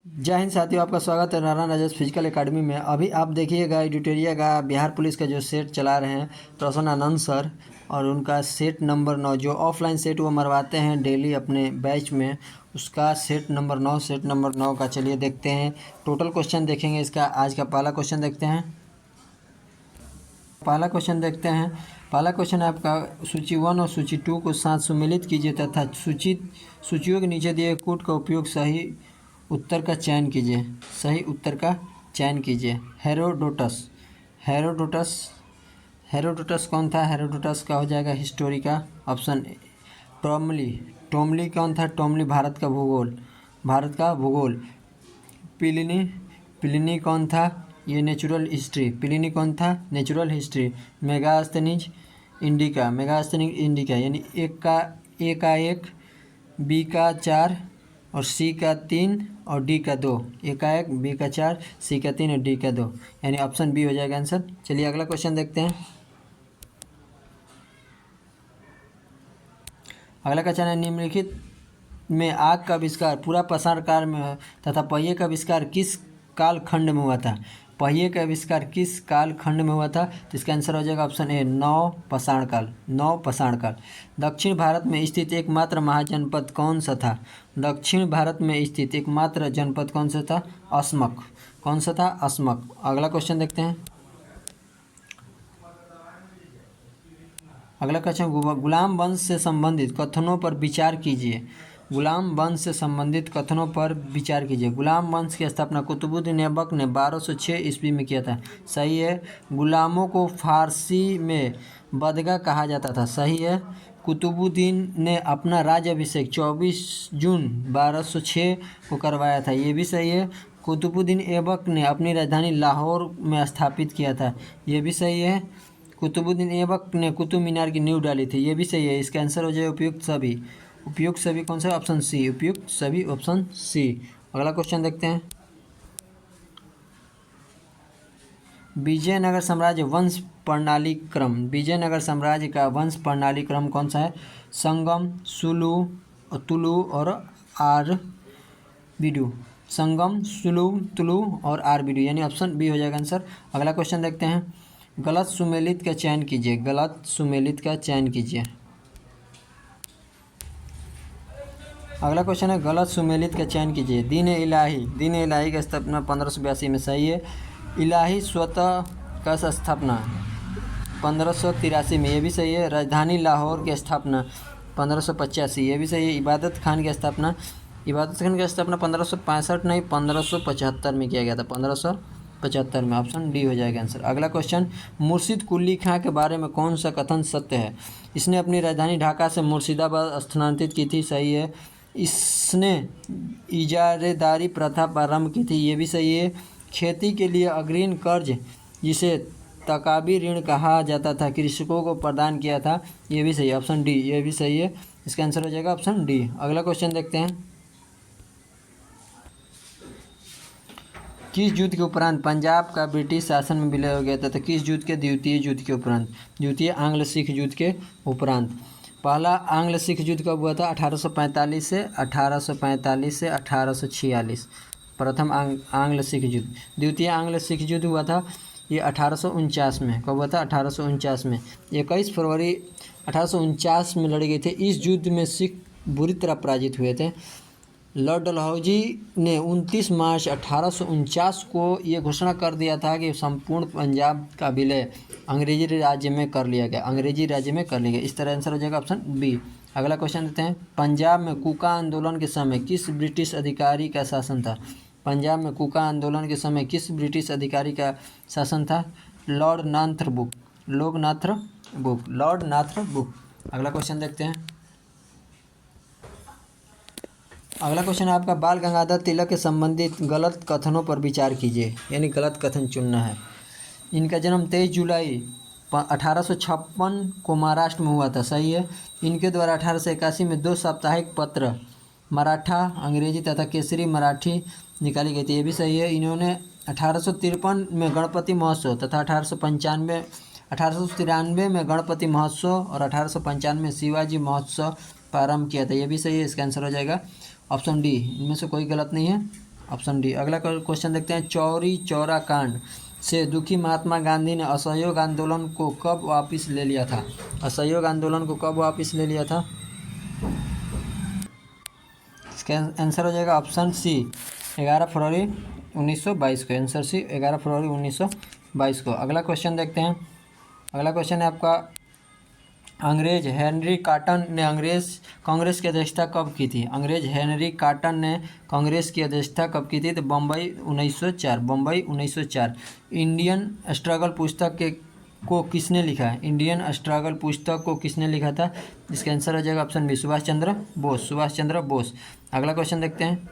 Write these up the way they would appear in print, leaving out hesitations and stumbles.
जय हिंद साथियों, आपका स्वागत है नारायण राजेश फिजिकल एकेडमी में। अभी आप देखिएगा एडिटोरिया का बिहार पुलिस का जो सेट चला रहे हैं रोशन आनंद सर, और उनका सेट नंबर 9 जो ऑफलाइन सेट वो मरवाते हैं डेली अपने बैच में, उसका सेट नंबर 9 का चलिए देखते हैं। टोटल क्वेश्चन देखेंगे इसका। आज का पहला क्वेश्चन देखते हैं। पहला क्वेश्चन है आपका, सूची 1 और सूची 2 को साथ सम्मिलित कीजिए तथा सूचियों के नीचे दिए कोड का उपयोग सही उत्तर का चयन कीजिए। हेरोडोटस कौन था? हेरोडोटस का हो जाएगा हिस्टोरी का। Option A. टोमली कौन था? टोमली भारत का भूगोल। प्लिनी कौन था? ये नेचुरल हिस्ट्री। मेगास्थनीज इंडिका यानी ए का 1, बी का 4 और सी का 3 और डी का 2। ए का 1, बी का 4, सी का 3 और डी का 2, यानी ऑप्शन बी हो जाएगा आंसर। चलिए अगला क्वेश्चन देखते हैं। अगला क्वेश्चन है, निम्नलिखित में आग का आविष्कार पूरा पाषाण काल में है तथा पहिए का आविष्कार किस कालखंड में हुआ था? तो इसका आंसर हो जाएगा ऑप्शन ए, नौ पाषाण काल। दक्षिण भारत में स्थित एकमात्र महाजनपद कौन सा था? अस्मक। अगला क्वेश्चन देखते हैं। अगला क्वेश्चन, गुलाम वंश से संबंधित कथनों पर विचार कीजिए। गुलाम वंश की स्थापना कुतुबुद्दीन ऐबक ने 1206 ईस्वी में किया था। सही है। गुलामों को फारसी में बदगा कहा जाता था। सही है। कुतुबुद्दीन ने अपना राज्याभिषेक 24 जून 1206 को करवाया था। ये भी सही है। कुतुबुद्दीन ऐबक ने अपनी राजधानी लाहौर में स्थापित किया था। ये भी सही है। कुतुबुद्दीन ऐबक ने कुतुब मीनार की नींव डाली थी। ये भी सही है। इसका आंसर हो जाए उपयुक्त सभी कौन सा? ऑप्शन सी, उपयुक्त सभी ऑप्शन सी। अगला क्वेश्चन देखते हैं। विजयनगर साम्राज्य का वंश प्रणाली क्रम कौन सा है? संगम, तुलु और आरबीडू, यानी ऑप्शन बी हो जाएगा आंसर। अगला क्वेश्चन देखते हैं। गलत सुमेलित का चयन कीजिए। अगला क्वेश्चन है, गलत सुमेलित का चयन कीजिए। दीन इलाही का स्थापना 1582 में। सही है। इलाही स्वतः का स्थापना 1583 में। ये भी सही है। राजधानी लाहौर की स्थापना 1585। ये भी सही है। इबादत खान की स्थापना 1565 नहीं 1575 में किया गया था। 1575 में। ऑप्शन डी हो जाएगा आंसर। अगला क्वेश्चन, मुर्शिद कुली खां के बारे में कौन सा कथन सत्य है? इसने अपनी राजधानी ढाका से मुर्शिदाबाद स्थानांतरित की थी। सही है। इसने इजारेदारी प्रथा प्रारंभ की थी। ये भी सही है। खेती के लिए अग्रिम कर्ज, जिसे तकाबी ऋण कहा जाता था, कृषकों को प्रदान किया था। ये भी सही है। ऑप्शन डी, ये भी सही है। इसका आंसर हो जाएगा ऑप्शन डी। अगला क्वेश्चन देखते हैं। किस युद्ध के उपरांत पंजाब का ब्रिटिश शासन में विलय हो गया था? तो किस युद्ध के? द्वितीय आंग्ल सिख युद्ध के उपरांत। पहला आंग्ल सिख युद्ध कब हुआ था? 1845 से 1846। प्रथम आंग्ल सिख युद्ध। द्वितीय आंग्ल सिख युद्ध हुआ था ये 1849 में। कब हुआ था? 1849 में। 21 फरवरी 1849 में लड़े गए थे। इस युद्ध में सिख बुरी तरह पराजित हुए थे। लॉर्ड डलहौजी ने 29 मार्च 1849 को ये घोषणा कर दिया था कि संपूर्ण पंजाब का विलय अंग्रेजी राज्य में कर लिया गया। इस तरह आंसर हो जाएगा ऑप्शन बी। अगला क्वेश्चन देते हैं। पंजाब में कूका आंदोलन के समय किस ब्रिटिश अधिकारी का शासन था? लॉर्ड नाथरबुक। अगला क्वेश्चन देखते हैं। अगला क्वेश्चन है आपका, बाल गंगाधर तिलक के संबंधित गलत कथनों पर विचार कीजिए, यानी गलत कथन चुनना है। इनका जन्म 23 जुलाई 1856 को महाराष्ट्र में हुआ था। सही है। इनके द्वारा 1881 में 2 साप्ताहिक पत्र मराठा, अंग्रेजी तथा केसरी मराठी निकाली गई थी। ये भी सही है। इन्होंने 1853 में गणपति महोत्सव तथा 1893 में गणपति महोत्सव और 1895 में शिवाजी महोत्सव प्रारंभ किया था। ये भी सही है। इसका आंसर हो जाएगा ऑप्शन डी। इनमें से कोई गलत नहीं है। Option D. अगला क्वेश्चन देखते हैं, चौरी चौरा कांड से दुखी महात्मा गांधी ने असहयोग आंदोलन को कब वापस ले लिया था? असहयोग आंदोलन को कब वापस ले लिया था? इसका आंसर हो जाएगा ऑप्शन सी, 11 फरवरी 1922 को। आंसर सी 11 फरवरी 1922 को। अगला क्वेश्चन देखते हैं। अगला क्वेश्चन है आपका, अंग्रेज हेनरी कॉटन ने कांग्रेस की अध्यक्षता कब की थी? अंग्रेज हेनरी कॉटन ने कांग्रेस की अध्यक्षता कब की थी? तो बम्बई 1904, बम्बई 1904। इंडियन स्ट्रगल पुस्तक को किसने लिखा है? इंडियन स्ट्रगल पुस्तक को किसने लिखा था? इसका आंसर हो जाएगा ऑप्शन बी, सुभाष चंद्र बोस, सुभाष चंद्र बोस। अगला क्वेश्चन देखते हैं,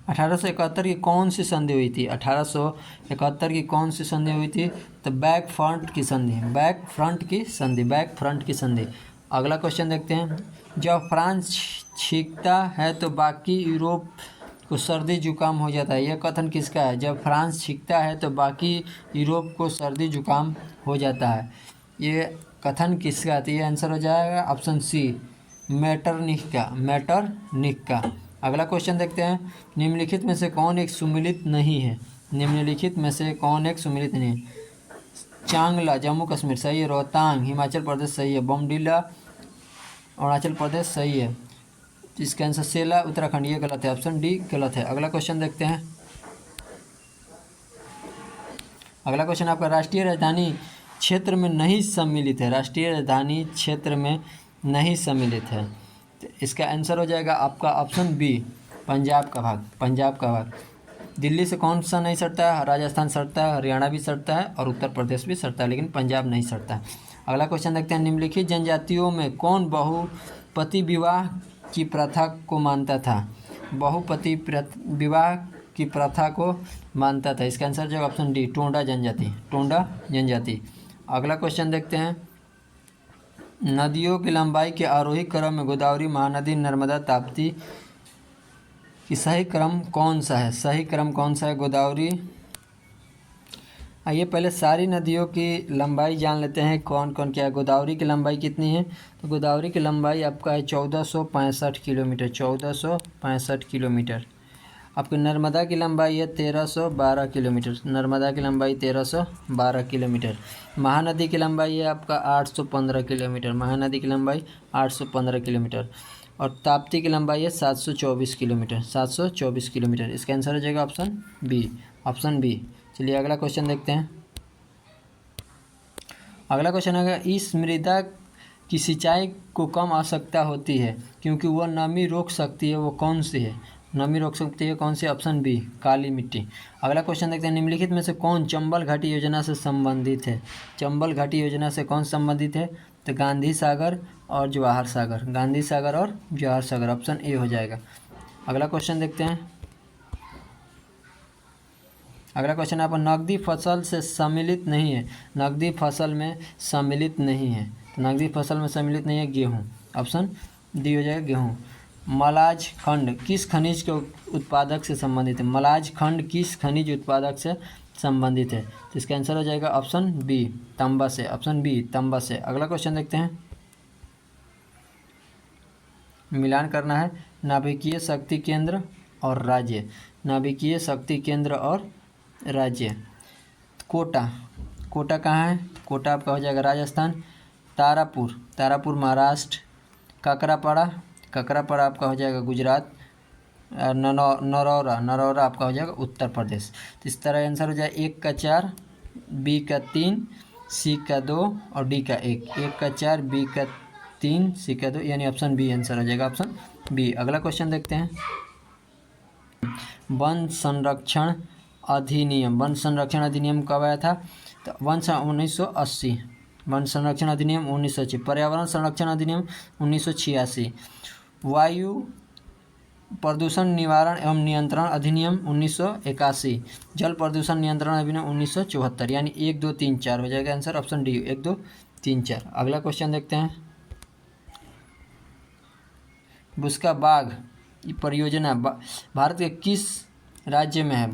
1871 की कौन सी संधि हुई थी? 1871 की कौन सी संधि हुई थी? तो बैक फ्रंट की संधि, बैक फ्रंट की संधि, बैक फ्रंट की संधि। अगला क्वेश्चन देखते हैं, जब फ्रांस छींकता है तो बाकी यूरोप को सर्दी जुकाम हो जाता है, यह कथन किसका है? जब फ्रांस छींकता है तो बाकी यूरोप को सर्दी जुकाम हो जाता है, ये कथन किसका है? तो ये आंसर हो जाएगा ऑप्शन सी, मेटरनिख का, मेटरनिख का। अगला क्वेश्चन देखते हैं, निम्नलिखित में से कौन एक सुमिलित नहीं है? निम्नलिखित में से कौन एक सुमिलित नहीं है? चांगला जम्मू कश्मीर सही है, रोहतांग हिमाचल प्रदेश सही है, बोमडिला अरुणाचल प्रदेश सही है। इसका आंसर सेला उत्तराखंड, ये गलत है, ऑप्शन डी गलत है। अगला क्वेश्चन देखते हैं। अगला क्वेश्चन आपका, राष्ट्रीय राजधानी क्षेत्र में नहीं सम्मिलित है, राष्ट्रीय राजधानी क्षेत्र में नहीं सम्मिलित है, तो इसका आंसर हो जाएगा आपका ऑप्शन बी, पंजाब का भाग, पंजाब का भाग। दिल्ली से कौन सा नहीं सटता है? राजस्थान सटता है, हरियाणा भी सटता है और उत्तर प्रदेश भी सटता है, लेकिन पंजाब नहीं सटता। अगला क्वेश्चन देखते हैं, निम्नलिखित जनजातियों में कौन बहुपति विवाह की प्रथा को मानता था? बहुपति विवाह की प्रथा को मानता था, इसका आंसर जो ऑप्शन डी, टोंडा जनजाति, टोंडा जनजाति। अगला क्वेश्चन देखते हैं, नदियों की लंबाई के आरोही क्रम में गोदावरी, महानदी, नर्मदा, ताप्ती कि सही क्रम कौन सा है? सही क्रम कौन सा है? गोदावरी। आइए पहले सारी नदियों की लंबाई जान लेते हैं, कौन कौन क्या है। गोदावरी की लंबाई कितनी है? तो गोदावरी की लंबाई आपका है 1465 किलोमीटर, 1465 किलोमीटर। आपकी नर्मदा की लंबाई है 1312 किलोमीटर, नर्मदा की लंबाई 1312 किलोमीटर। महानदी की लंबाई है आपका 815 किलोमीटर, महानदी की लंबाई 815 किलोमीटर। और ताप्ती की लंबाई है 724 किलोमीटर, 724 किलोमीटर। इसका आंसर हो जाएगा ऑप्शन बी, ऑप्शन बी। चलिए अगला क्वेश्चन देखते हैं। अगला क्वेश्चन है, इस मृदा की सिंचाई को कम आवश्यकता होती है क्योंकि वह नमी रोक सकती है, वो कौन सी है? नमी रोक सकती है कौन सी? ऑप्शन बी, काली मिट्टी। अगला क्वेश्चन देखते हैं, निम्नलिखित में से कौन चंबल घाटी योजना से संबंधित है? चंबल घाटी योजना से कौन संबंधित है? तो गांधी सागर और जवाहर सागर, गांधी सागर और जवाहर सागर, ऑप्शन ए हो जाएगा। अगला क्वेश्चन देखते हैं। अगला क्वेश्चन आप, नकदी फसल से सम्मिलित नहीं है, नकदी फसल में सम्मिलित नहीं है, तो नकदी फसल में सम्मिलित नहीं है गेहूँ, ऑप्शन डी हो जाएगा गेहूँ। मलाज खंड किस खनिज के उत्पादक से संबंधित है? मलाज खंड किस खनिज उत्पादक से संबंधित है? तो इसका आंसर हो जाएगा ऑप्शन बी, तांबा से, ऑप्शन बी, तांबा से। अगला क्वेश्चन देखते हैं, मिलान करना है नाभिकीय शक्ति केंद्र और राज्य, नाभिकीय शक्ति केंद्र और राज्य। कोटा, कोटा कहाँ है? कोटा आपका हो जाएगा राजस्थान। तारापुर, तारापुर महाराष्ट्र। काकरापाड़ा, काकरापाड़ा आपका हो जाएगा गुजरात। नरौरा, नरौरा आपका हो जाएगा उत्तर प्रदेश। तो इस तरह आंसर हो जाए 1 का 4, बी का 3, सी का 2 और डी का 1। 1 का 4, बी का 3, सी का 2, यानी ऑप्शन बी आंसर हो जाएगा, ऑप्शन बी। अगला क्वेश्चन देखते हैं, वन संरक्षण अधिनियम, वन संरक्षण अधिनियम कब आया था? तो 1980, वन संरक्षण अधिनियम 1980। पर्यावरण संरक्षण अधिनियम 1986। वायु प्रदूषण निवारण एवं नियंत्रण अधिनियम 1981। जल प्रदूषण नियंत्रण अधिनियम 1974, यानी 1 2 3 4 हो जाएगा आंसर, ऑप्शन डी, 1 2 3 4। अगला क्वेश्चन देखते हैं, बुस्का बाघ परियोजना भारत के किस राज्य में है?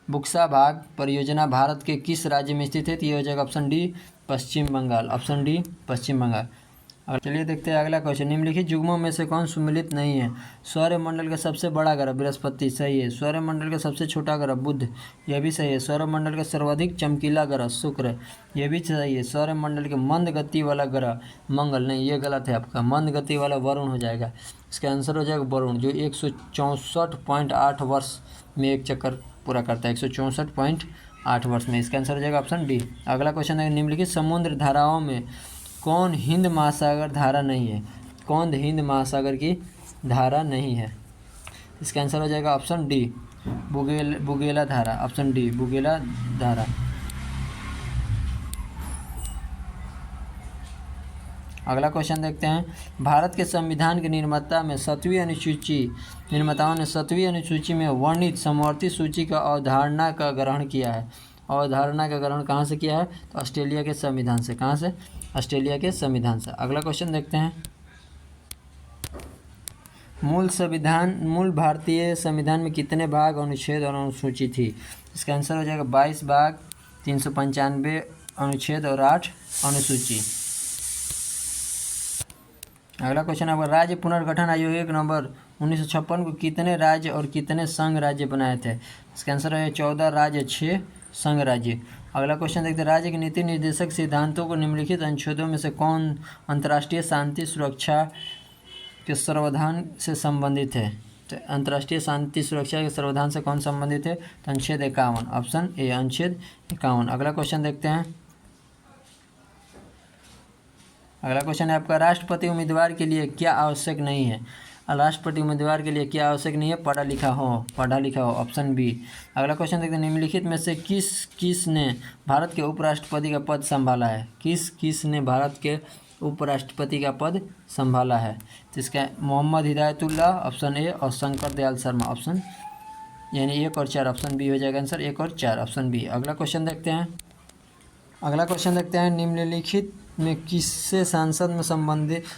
बुक्सा बाघ परियोजना भारत के किस राज्य में स्थित है? तो ये हो जाएगा ऑप्शन डी, पश्चिम बंगाल, ऑप्शन डी, पश्चिम बंगाल। चलिए देखते हैं अगला क्वेश्चन। निम्नलिखित युग्मों में से कौन सुमेलित नहीं है? सौरमंडल का सबसे बड़ा ग्रह बृहस्पति, सही है। सौरमंडल का सबसे छोटा ग्रह बुध, यह भी सही है। सौरमंडल का सर्वाधिक चमकीला ग्रह शुक्र, यह भी सही है। सौरमंडल के मंद गति वाला ग्रह मंगल, नहीं ये गलत है आपका। मंद गति वाला वरुण हो जाएगा। इसका आंसर हो जाएगा वरुण, जो 164.8 वर्ष में एक चक्कर पूरा करता है। 164.8 वर्ष में। इसका आंसर हो जाएगा ऑप्शन डी। अगला क्वेश्चन है, निम्नलिखित समुद्र धाराओं में कौन हिंद महासागर धारा नहीं है? कौन हिंद महासागर की धारा नहीं है? इसका आंसर हो जाएगा ऑप्शन डी, बुगेला धारा। ऑप्शन डी, बुगेला धारा। अगला क्वेश्चन देखते हैं। भारत के संविधान के निर्माताओं ने 7वीं अनुसूची में वर्णित समवर्ती सूची का अवधारणा का ग्रहण किया है। अवधारणा का ग्रहण कहाँ से किया है? तो ऑस्ट्रेलिया के संविधान से। कहाँ से? ऑस्ट्रेलिया के संविधान से। अगला क्वेश्चन देखते हैं। मूल भारतीय संविधान में कितने भाग, अनुच्छेद और अनुसूची थी? इसका आंसर हो जाएगा 22 भाग, 395 अनुच्छेद और 8 अनुसूची। अगला क्वेश्चन आपका, राज्य पुनर्गठन आयोग एक नंबर 1956 को कितने राज्य और कितने संघ राज्य बनाए थे? इसका आंसर है 14 राज्य, 6 संघ राज्य। अगला क्वेश्चन देखते हैं। राज्य के नीति निर्देशक सिद्धांतों को निम्नलिखित अनुच्छेदों में से कौन अंतर्राष्ट्रीय शांति सुरक्षा के संविधान से संबंधित है? तो अंतर्राष्ट्रीय शांति सुरक्षा के संविधान से कौन संबंधित है? तो अनुच्छेद 51, ऑप्शन ए, अनुच्छेद 51। अगला क्वेश्चन देखते हैं। अगला क्वेश्चन है आपका, राष्ट्रपति उम्मीदवार के लिए क्या आवश्यक नहीं है? राष्ट्रपति उम्मीदवार के लिए क्या आवश्यक नहीं है? पढ़ा लिखा हो। Option B. अगला क्वेश्चन देखते हैं। निम्नलिखित में से किस ने भारत के उपराष्ट्रपति का पद संभाला है? किस ने भारत के उपराष्ट्रपति का पद संभाला है? तो इसका मोहम्मद हिदायतुल्लाह, ऑप्शन ए, और शंकर दयाल शर्मा, ऑप्शन यानी 1 और 4, ऑप्शन बी हो जाएगा आंसर। 1 और 4, ऑप्शन बी। अगला क्वेश्चन देखते हैं। निम्नलिखित में किससे संसद में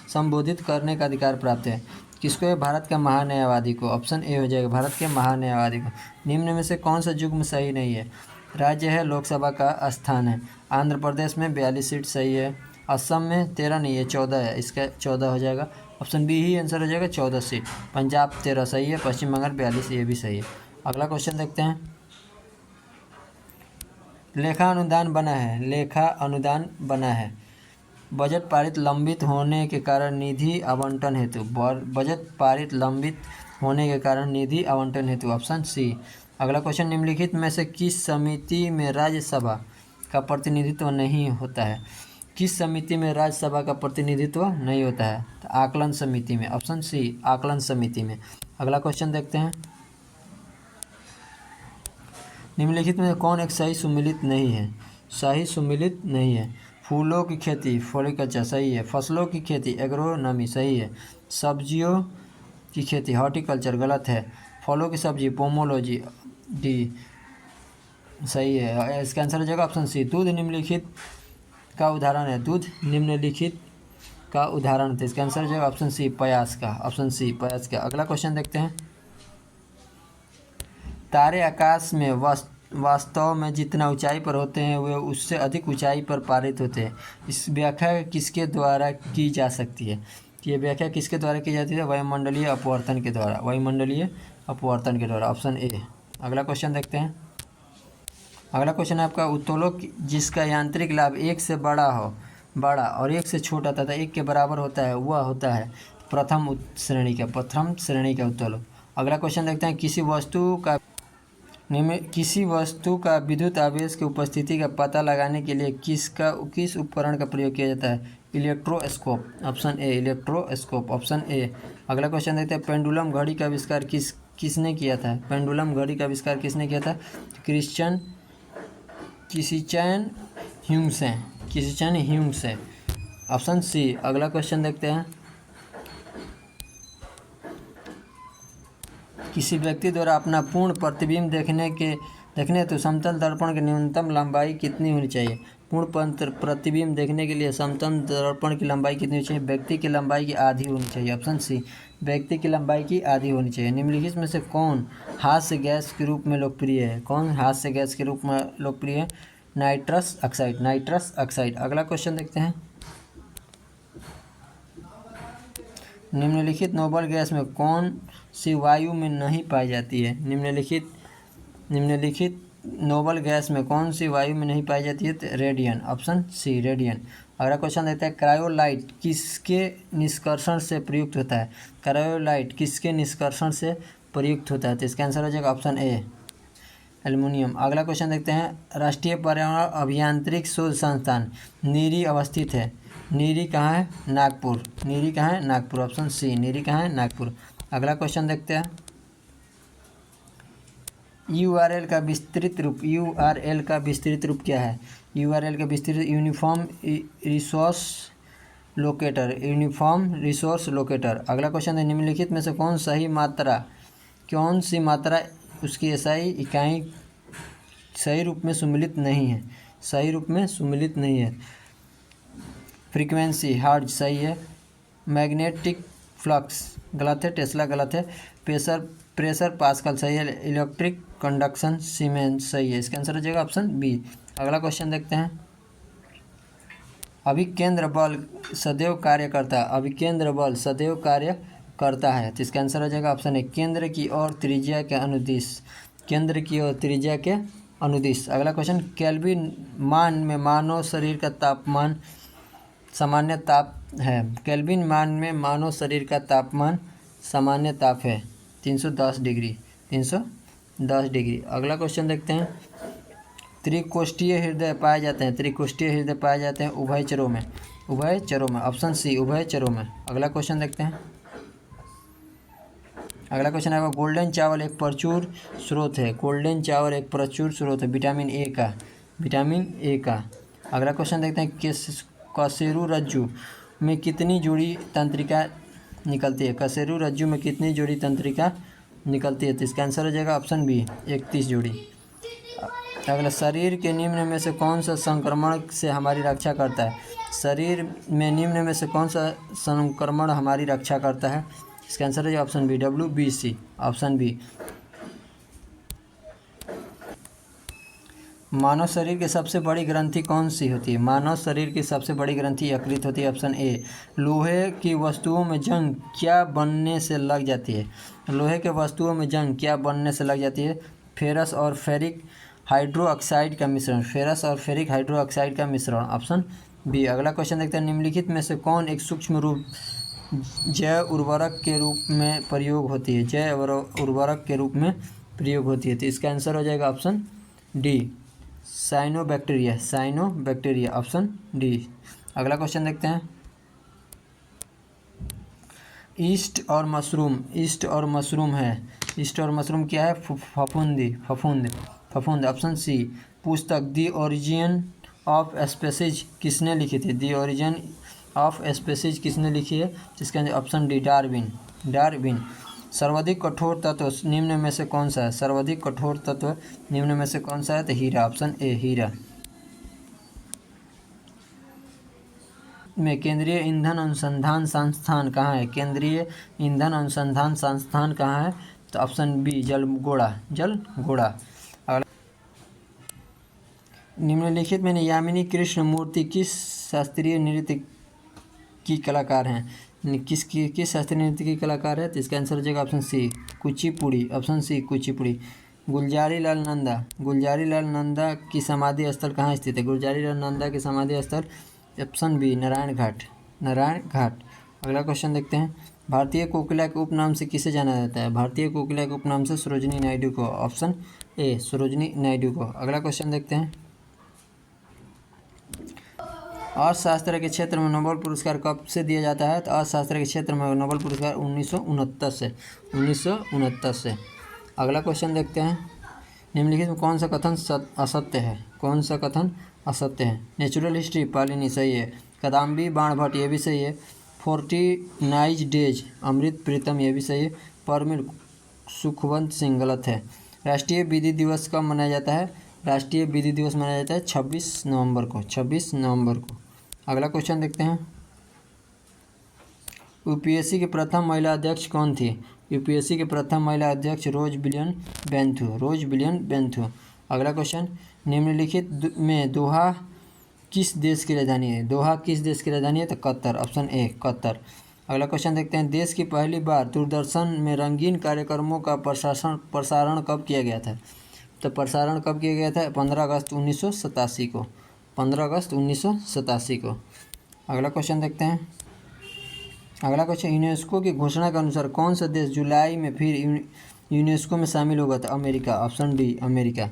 संबोधित करने का अधिकार प्राप्त है? किसको है? भारत के महान्यायवादी को। ऑप्शन ए हो जाएगा, भारत के महान्यायवादी को। निम्न में से कौन सा युग्म सही नहीं है? राज्य है, लोकसभा का स्थान है। आंध्र प्रदेश में 42 सीट सही है। असम में 13 नहीं है, 14 है। इसका 14 हो जाएगा, ऑप्शन बी ही आंसर हो जाएगा, 14 सीट। पंजाब 13 सही है। पश्चिम बंगाल 42, ये भी सही है। अगला क्वेश्चन देखते हैं। लेखा अनुदान बना है। बजट पारित लंबित होने के कारण निधि आवंटन हेतु, ऑप्शन सी। अगला क्वेश्चन, निम्नलिखित में से किस समिति में राज्यसभा का प्रतिनिधित्व नहीं होता है? किस समिति में राज्यसभा का प्रतिनिधित्व नहीं होता है? तो आकलन समिति में, ऑप्शन सी, आकलन समिति में। अगला क्वेश्चन देखते हैं। निम्नलिखित में कौन एक सही सुमेलित नहीं है? फूलों की खेती, फ्लोरिकल्चर, सही है। फसलों की खेती, एग्रोनॉमी, सही है। सब्जियों की खेती, हॉर्टिकल्चर, गलत है। फलों की सब्जी, पोमोलॉजी, डी, सही है। इसका आंसर हो जाएगा ऑप्शन सी। दूध निम्नलिखित का उदाहरण है। थे। इसका आंसर हो जाएगा ऑप्शन सी, प्रयास का। ऑप्शन सी, प्रयास का। अगला क्वेश्चन देखते हैं। तारे आकाश में वास्तव में जितना ऊंचाई पर होते हैं वे उससे अधिक ऊंचाई पर पारित होते हैं। इस व्याख्या किसके द्वारा की जा सकती है? ये व्याख्या किसके द्वारा की जाती है? वायुमंडलीय अपवर्तन के द्वारा। Option A. अगला क्वेश्चन देखते हैं। अगला क्वेश्चन है आपका, उत्तोलक जिसका यांत्रिक लाभ 1 से बड़ा और 1 से छोटा तथा 1 के बराबर होता है, वह होता है प्रथम श्रेणी का उत्तोलक। अगला क्वेश्चन देखते हैं। किसी वस्तु का विद्युत आवेश की उपस्थिति का पता लगाने के लिए किस उपकरण का प्रयोग किया जाता है? Electroscope, option A, electroscope, option A. अगला क्वेश्चन देखते हैं। पेंडुलम घड़ी का आविष्कार किसने किया था? Christian Humes, option C. अगला क्वेश्चन देखते हैं। किसी व्यक्ति द्वारा अपना पूर्ण प्रतिबिंब देखने हेतु समतल दर्पण की न्यूनतम लंबाई कितनी होनी चाहिए? पूर्ण प्रतिबिंब देखने के लिए समतल दर्पण की लंबाई कितनी होनी चाहिए? व्यक्ति की लंबाई की आधी होनी चाहिए। ऑप्शन सी, व्यक्ति की लंबाई की आधी होनी चाहिए। निम्नलिखित में से कौन हास्य गैस के रूप में लोकप्रिय है? Nitrous oxide. अगला क्वेश्चन देखते हैं। निम्नलिखित नोबल गैस में कौन सी वायु में नहीं पाई जाती है? निम्नलिखित नोबल गैस में कौन सी वायु में नहीं पाई जाती है? तो रेडियन, ऑप्शन सी रेडियन। अगला क्वेश्चन देखते हैं, क्रायोलाइट किसके निष्कर्षण से प्रयुक्त होता है? क्रायोलाइट किसके निष्कर्षण से प्रयुक्त होता है? तो इसका आंसर हो जाएगा ऑप्शन ए एल्युमिनियम। अगला क्वेश्चन देखते हैं, राष्ट्रीय पर्यावरण अभियांत्रिक शोध संस्थान नीरी अवस्थित है। नीरी कहाँ है? नागपुर। नीरी कहाँ है? नागपुर, ऑप्शन सी नीरी कहाँ है? नागपुर। अगला क्वेश्चन देखते हैं, URL का विस्तृत रूप, URL का विस्तृत रूप क्या है? URL का विस्तृत uniform resource locator, uniform resource locator. अगला क्वेश्चन है, निम्नलिखित में से कौन सी मात्रा उसकी SI इकाई सही रूप में सम्मिलित नहीं है? सही रूप में सम्मिलित नहीं है। फ्रीक्वेंसी हर्ट्ज सही है। मैग्नेटिक फ्लक्स गलत है। टेस्ला गलत है। प्रेशर पास्कल सही है। इलेक्ट्रिक कंडक्शन सीमेंस सही है। इसका आंसर हो जाएगा ऑप्शन बी। अगला क्वेश्चन देखते हैं, अभिकेंद्र बल सदैव कार्य करता है। अभिकेंद्र बल सदैव कार्य करता है, तो इसका आंसर हो जाएगा ऑप्शन ए केंद्र की ओर त्रिज्या के अनुदिश। केंद्र की ओर त्रिज्या के अनुदिश। अगला क्वेश्चन, केल्विन मान में मानव शरीर का तापमान सामान्य ताप है। केल्विन मान में मानव शरीर का तापमान सामान्य ताप है 310 डिग्री। 310 डिग्री। अगला क्वेश्चन देखते हैं, त्रिकोष्ठीय हृदय पाए जाते हैं। त्रिकोष्ठीय हृदय पाए जाते हैं उभयचरों में। उभयचरों में, ऑप्शन सी उभयचरों में। अगला क्वेश्चन देखते हैं, अगला क्वेश्चन आएगा, गोल्डन चावल एक प्रचुर स्रोत है। गोल्डन चावल एक प्रचुर स्रोत है विटामिन ए का। विटामिन ए का। अगला क्वेश्चन देखते हैं, कशेरु रज्जु में कितनी जोड़ी तंत्रिका निकलती है? कशेरु रज्जु में कितनी जोड़ी तंत्रिका निकलती है? तो इसका आंसर हो जाएगा ऑप्शन बी 31 जोड़ी। अगला, शरीर के निम्न में से कौन सा संक्रमण से हमारी रक्षा करता है? शरीर में निम्न में से कौन सा संक्रमण हमारी रक्षा करता है? इसका आंसर है option B WBC, option B. मानव शरीर की सबसे बड़ी ग्रंथि कौन सी होती है? मानव शरीर की सबसे बड़ी ग्रंथि यकृत होती है, ऑप्शन ए। लोहे की वस्तुओं में जंग क्या बनने से लग जाती है? लोहे के वस्तुओं में जंग क्या बनने से लग जाती है? फेरस और फेरिक हाइड्रोक्साइड का मिश्रण। फेरस और फेरिक हाइड्रोक्साइड का मिश्रण, ऑप्शन बी। अगला क्वेश्चन देखते हैं, निम्नलिखित में से कौन एक सूक्ष्म रूप जैव उर्वरक के रूप में प्रयोग होती है? जैव उर्वरक के रूप में प्रयोग होती है, तो इसका आंसर हो जाएगा option D cyanobacteria. Cyanobacteria, option D. अगला क्वेश्चन देखते हैं, ईस्ट और मशरूम। ईस्ट और मशरूम है। ईस्ट और मशरूम क्या है? फफूंद, ऑप्शन सी। पुस्तक दी ओरिजिन ऑफ स्पीसीज किसने लिखी थी? दी ओरिजिन ऑफ स्पीसीज किसने लिखी है? जिसका ऑप्शन डी डार्विन। सर्वाधिक कठोर तत्व निम्न में से कौन सा है? सर्वाधिक कठोर तत्व निम्न में से कौन सा है? तो हीरा, ऑप्शन ए हीरा। में केंद्रीय ईंधन अनुसंधान संस्थान कहाँ है? केंद्रीय ईंधन अनुसंधान संस्थान कहाँ है? तो ऑप्शन बी जलगोड़ा। अगला, निम्नलिखित में यामिनी कृष्ण मूर्ति किस शास्त्रीय नृत्य की कलाकार हैं? किस शास्त्रीय नृत्य की कलाकार है? तो इसका आंसर हो जाएगा option C Kuchipudi, option C Kuchipudi. Gulzari Lal Nanda की समाधि स्थल कहाँ स्थित है? गुलजारी लाल नंदा की समाधि स्थल, ऑप्शन बी नारायण घाट। अगला क्वेश्चन देखते हैं, भारतीय कोकिला के उपनाम से किसे जाना जाता है? भारतीय कोकिला के उपनाम से सरोजिनी नायडू को, ऑप्शन ए सरोजिनी नायडू को। अगला क्वेश्चन देखते हैं, अर्थशास्त्र के क्षेत्र में नोबेल पुरस्कार कब से दिया जाता है? तो अर्थशास्त्र के क्षेत्र में नोबेल पुरस्कार 1969 से। अगला क्वेश्चन देखते हैं, निम्नलिखित में कौन सा कथन असत्य है? कौन सा कथन असत्य है? नेचुरल हिस्ट्री पालिनी सही है। कदम्बी बाणभट्ट ये भी सही है। 49 डेज अमृत प्रीतम ये भी सही है। परमिल सुखवंत सिंह गलत है। राष्ट्रीय विधि दिवस कब मनाया जाता है? राष्ट्रीय विधि दिवस मनाया जाता है 26 नवंबर को। अगला क्वेश्चन देखते हैं, यूपीएससी की प्रथम महिला अध्यक्ष कौन थी? यूपीएससी के प्रथम महिला अध्यक्ष रोज बिलियन बेंथू। अगला क्वेश्चन, निम्नलिखित में दोहा किस देश की राजधानी है? दोहा किस देश की राजधानी है? तो कतर, ऑप्शन ए कतर। अगला क्वेश्चन देखते हैं, देश की पहली बार दूरदर्शन में रंगीन कार्यक्रमों का प्रसारण कब किया गया था? तो प्रसारण कब किया गया था? 15 अगस्त 1987 को, 15 अगस्त 1987 को। अगला क्वेश्चन देखते हैं, अगला क्वेश्चन, यूनेस्को की घोषणा के अनुसार कौन सा देश जुलाई में फिर यूनेस्को में शामिल होगा? था अमेरिका, ऑप्शन डी अमेरिका।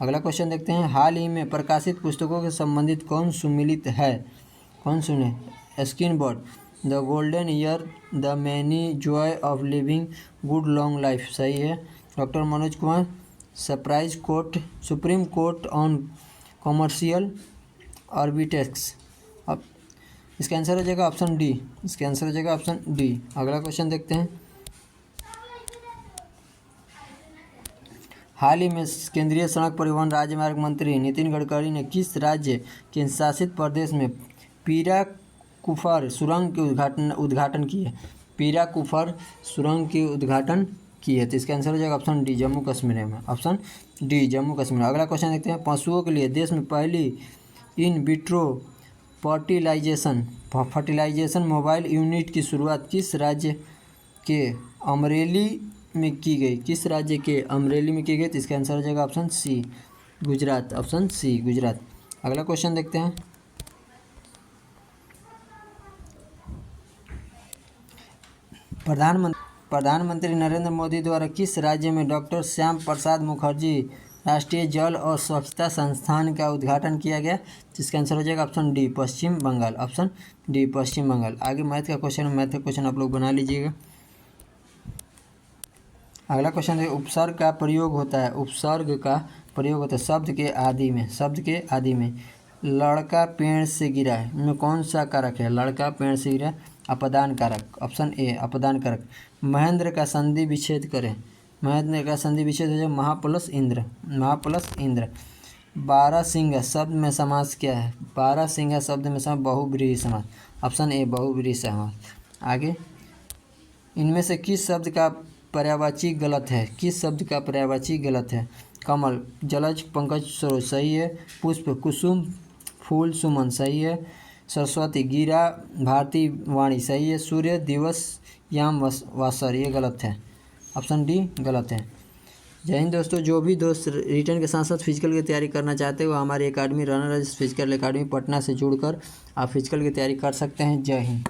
अगला क्वेश्चन देखते हैं, हाल ही में प्रकाशित पुस्तकों के संबंधित कौन सुमिलित है? कौन सुने? स्किनबर्ड, the golden year, the many joy of living good long life, सही है। Doctor Manoj Kumar, supreme court on commercial arbitrage. अब इसका आंसर हो जाएगा ऑप्शन डी, इसका आंसर हो जाएगा ऑप्शन डी। अगला क्वेश्चन देखते हैं, हाल ही में केंद्रीय सड़क परिवहन राजमार्ग मंत्री नितिन गडकरी ने किस राज्य के शासित प्रदेश में पीराकुफर सुरंग के उद्घाटन किए? पीराकुफर सुरंग के उद्घाटन किए, तो इसका आंसर हो जाएगा ऑप्शन डी, जम्मू कश्मीर में, ऑप्शन डी जम्मू कश्मीर। अगला क्वेश्चन देखते हैं, पशुओं के लिए देश में पहली in vitro fertilization mobile unit की शुरुआत किस राज्य के अमरेली में की गई? किस राज्य के अमरेली में की गई? तो इसका आंसर हो जाएगा option C, Gujarat, option C, Gujarat. अगला क्वेश्चन देखते हैं, प्रधानमंत्री नरेंद्र मोदी द्वारा किस राज्य में डॉक्टर श्याम प्रसाद मुखर्जी राष्ट्रीय जल और स्वच्छता संस्थान का उद्घाटन किया गया? जिसका आंसर हो जाएगा ऑप्शन डी, पश्चिम बंगाल, ऑप्शन डी, पश्चिम बंगाल। आगे मैथ का क्वेश्चन आप लोग बना लीजिएगा। अगला क्वेश्चन है, उपसर्ग का प्रयोग होता है, उपसर्ग का प्रयोग होता है शब्द के आदि में, शब्द के आदि में। लड़का पेड़ से गिरा है में कौन सा कारक है? लड़का पेड़ से गिरा, अपदान कारक, ऑप्शन ए, अपदान कारक। महेंद्र का संधि विच्छेद करें, महेंद्र का संधि विच्छेद हो जाए महा प्लस इंद्र, महा प्लस इंद्र। बारहसिंगा शब्द में समास क्या है? बारहसिंगा शब्द में समास बहुव्रीहि समास, ऑप्शन ए, बहुव्रीहि समास। आगे, इनमें से किस शब्द का पर्यायवाची गलत है? किस शब्द का पर्यायवाची गलत है? कमल, जलज, पंकज, सरोज, सही है। पुष्प, कुसुम, फूल, सुमन, सही है। सरस्वती, गिरा, भारती, वाणी, सही है। सूर्य, दिवस, याम, वासर, ये गलत है, ऑप्शन डी गलत है। जय हिंद दोस्तों। जो भी दोस्त रिटर्न के साथ साथ फिजिकल की तैयारी करना चाहते हो, हमारी academy runner physical academy Patna से जुड़कर आप फिजिकल की तैयारी कर सकते हैं। जय हिंद।